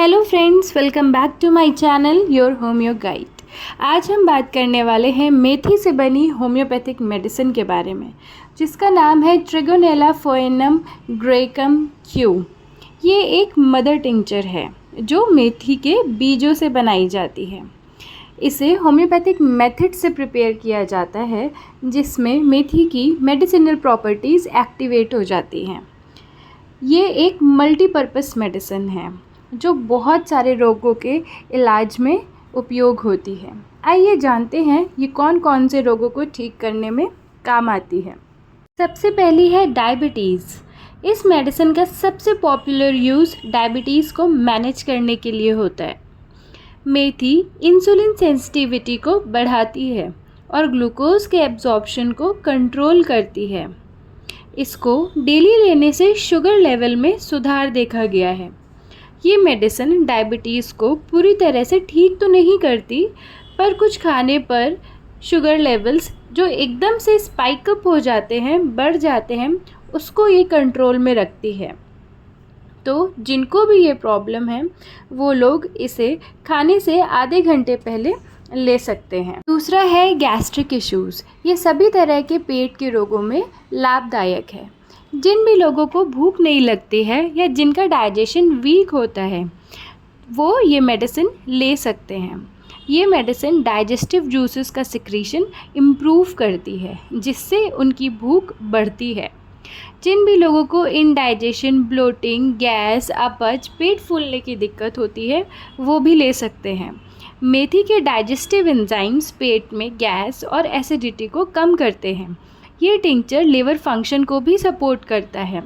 Hello friends, welcome back to my channel your homeo guide. आज हम बात करने वाले हैं मेथी से बनी होम्योपैथिक मेडिसिन के बारे में, जिसका नाम है ट्रिगोनेला फोएनम ग्रेकम क्यू। ये एक मदर टिंचर है जो मेथी के बीजों से बनाई जाती है। इसे होम्योपैथिक मेथड से प्रिपेयर किया जाता है, जिसमें मेथी की मेडिसिनल प्रॉपर्टीज़ एक्टिवेट हो जाती हैं। ये एक मल्टीपर्पस मेडिसिन है जो बहुत सारे रोगों के इलाज में उपयोग होती है। आइए जानते हैं ये कौन कौन से रोगों को ठीक करने में काम आती है। सबसे पहली है डायबिटीज़। इस मेडिसिन का सबसे पॉपुलर यूज़ डायबिटीज़ को मैनेज करने के लिए होता है। मेथी इंसुलिन सेंसिटिविटी को बढ़ाती है और ग्लूकोज के एब्जॉर्प्शन को कंट्रोल करती है। इसको डेली लेने से शुगर लेवल में सुधार देखा गया है। ये मेडिसिन डायबिटीज़ को पूरी तरह से ठीक तो नहीं करती, पर कुछ खाने पर शुगर लेवल्स जो एकदम से स्पाइक अप हो जाते हैं, बढ़ जाते हैं, उसको ये कंट्रोल में रखती है। तो जिनको भी ये प्रॉब्लम है वो लोग इसे खाने से आधे घंटे पहले ले सकते हैं। दूसरा है गैस्ट्रिक इश्यूज़। ये सभी तरह के पेट के रोगों में लाभदायक है। जिन भी लोगों को भूख नहीं लगती है या जिनका डाइजेशन वीक होता है, वो ये मेडिसिन ले सकते हैं। ये मेडिसिन डाइजेस्टिव जूसेस का सिक्रीशन इम्प्रूव करती है, जिससे उनकी भूख बढ़ती है। जिन भी लोगों को इंडाइजेशन, ब्लोटिंग, गैस, अपच, पेट फूलने की दिक्कत होती है, वो भी ले सकते हैं। मेथी के डाइजेस्टिव एंजाइम्स पेट में गैस और एसिडिटी को कम करते हैं। ये टिंचर लिवर फंक्शन को भी सपोर्ट करता है।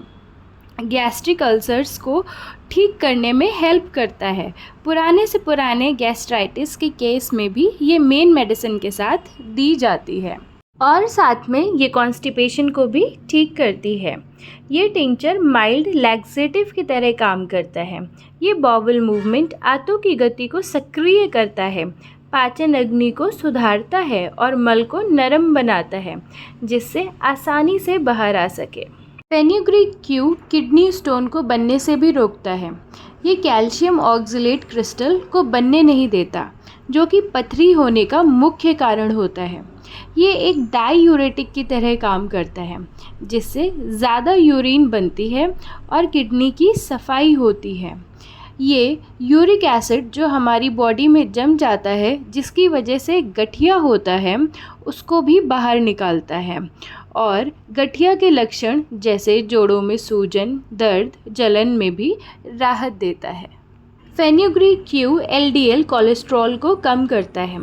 गैस्ट्रिक अल्सर्स को ठीक करने में हेल्प करता है। पुराने से पुराने गैस्ट्राइटिस के केस में भी ये मेन मेडिसिन के साथ दी जाती है और साथ में ये कॉन्स्टिपेशन को भी ठीक करती है। ये टिंचर माइल्ड लैक्सेटिव की तरह काम करता है। ये बॉवल मूवमेंट, आंतों की गति को सक्रिय करता है, पाचन अग्नि को सुधारता है और मल को नरम बनाता है, जिससे आसानी से बाहर आ सके। फेनुग्रीक क्यू किडनी स्टोन को बनने से भी रोकता है। ये कैल्शियम ऑक्सलेट क्रिस्टल को बनने नहीं देता, जो कि पथरी होने का मुख्य कारण होता है। ये एक डाईयूरेटिक की तरह काम करता है, जिससे ज़्यादा यूरिन बनती है और किडनी की सफाई होती है। ये यूरिक एसिड जो हमारी बॉडी में जम जाता है, जिसकी वजह से गठिया होता है, उसको भी बाहर निकालता है और गठिया के लक्षण जैसे जोड़ों में सूजन, दर्द, जलन में भी राहत देता है। फेनुग्रीक क्यू एलडीएल कोलेस्ट्रॉल को कम करता है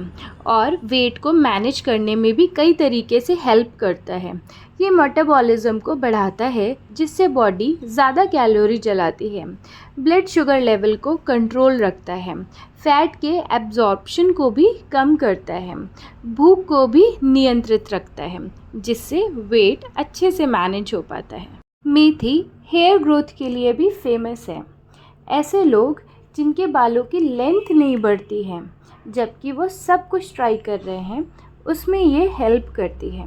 और वेट को मैनेज करने में भी कई तरीके से हेल्प करता है। ये मेटाबॉलिज्म को बढ़ाता है, जिससे बॉडी ज़्यादा कैलोरी जलाती है। ब्लड शुगर लेवल को कंट्रोल रखता है। फैट के एब्जॉर्प्शन को भी कम करता है। भूख को भी नियंत्रित रखता है, जिससे वेट अच्छे से मैनेज हो पाता है। मेथी हेयर ग्रोथ के लिए भी फेमस है। ऐसे लोग जिनके बालों की लेंथ नहीं बढ़ती है, जबकि वो सब कुछ ट्राई कर रहे हैं, उसमें ये हेल्प करती है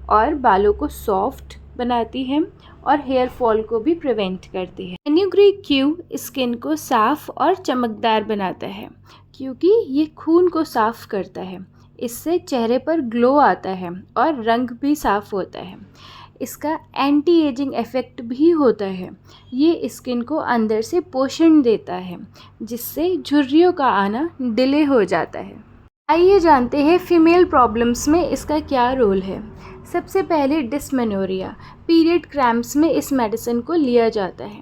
और बालों को सॉफ्ट बनाती है और हेयर फॉल को भी प्रिवेंट करती है। फेनुग्रीक क्यू स्किन को साफ़ और चमकदार बनाता है, क्योंकि ये खून को साफ़ करता है। इससे चेहरे पर ग्लो आता है और रंग भी साफ़ होता है। इसका एंटी एजिंग इफ़ेक्ट भी होता है। ये स्किन को अंदर से पोषण देता है, जिससे झुर्रियों का आना डिले हो जाता है। आइए जानते हैं फीमेल प्रॉब्लम्स में इसका क्या रोल है। सबसे पहले डिस्मेनोरिया, पीरियड क्रैम्प्स में इस मेडिसिन को लिया जाता है।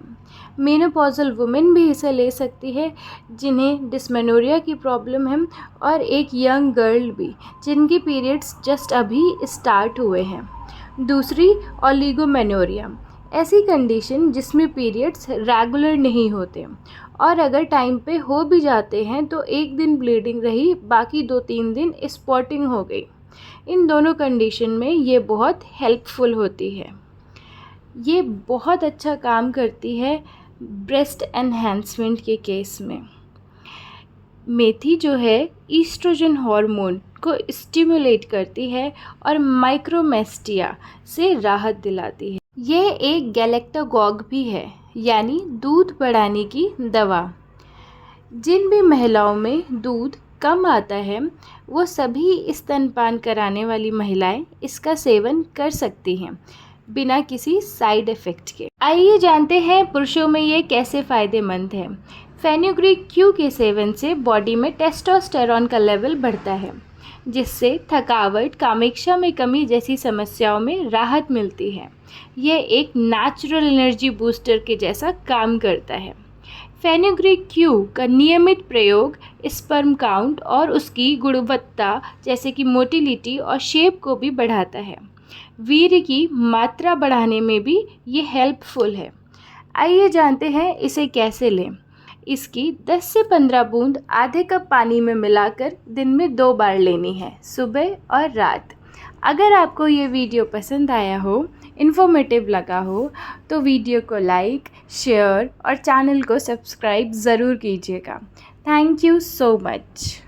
मेनोपॉजल वुमेन भी इसे ले सकती है जिन्हें डिस्मेनोरिया की प्रॉब्लम है, और एक यंग गर्ल भी जिनकी पीरियड्स जस्ट अभी स्टार्ट हुए हैं। दूसरी ओलिगोमेनोरिया, ऐसी कंडीशन जिसमें पीरियड्स रेगुलर नहीं होते और अगर टाइम पे हो भी जाते हैं तो एक दिन ब्लीडिंग रही, बाकी 2-3 दिन स्पॉटिंग हो गई। इन दोनों कंडीशन में ये बहुत हेल्पफुल होती है। ये बहुत अच्छा काम करती है ब्रेस्ट एनहेंसमेंट के केस में। मेथी जो है ईस्ट्रोजन हार्मोन को स्टिमुलेट करती है और माइक्रोमेस्टिया से राहत दिलाती है। यह एक गैलेक्टागॉग भी है, यानी दूध बढ़ाने की दवा। जिन भी महिलाओं में दूध कम आता है वो सभी स्तनपान कराने वाली महिलाएं इसका सेवन कर सकती हैं बिना किसी साइड इफ़ेक्ट के। आइए जानते हैं पुरुषों में ये कैसे फ़ायदेमंद है। फेनुग्रीक क्यू के सेवन से बॉडी में टेस्टोस्टेरॉन का लेवल बढ़ता है, जिससे थकावट, कामेक्षा में कमी जैसी समस्याओं में राहत मिलती है। यह एक नेचुरल एनर्जी बूस्टर के जैसा काम करता है। फेनुग्रीक क्यू का नियमित प्रयोग स्पर्म काउंट और उसकी गुणवत्ता जैसे कि मोटिलिटी और शेप को भी बढ़ाता है। वीर्य की मात्रा बढ़ाने में भी ये हेल्पफुल है। आइए जानते हैं इसे कैसे लें। इसकी 10 से 15 बूंद आधे कप पानी में मिलाकर दिन में 2 बार लेनी है, सुबह और रात। अगर आपको ये वीडियो पसंद आया हो, इन्फॉर्मेटिव लगा हो, तो वीडियो को लाइक, शेयर और चैनल को सब्सक्राइब ज़रूर कीजिएगा। Thank you so much.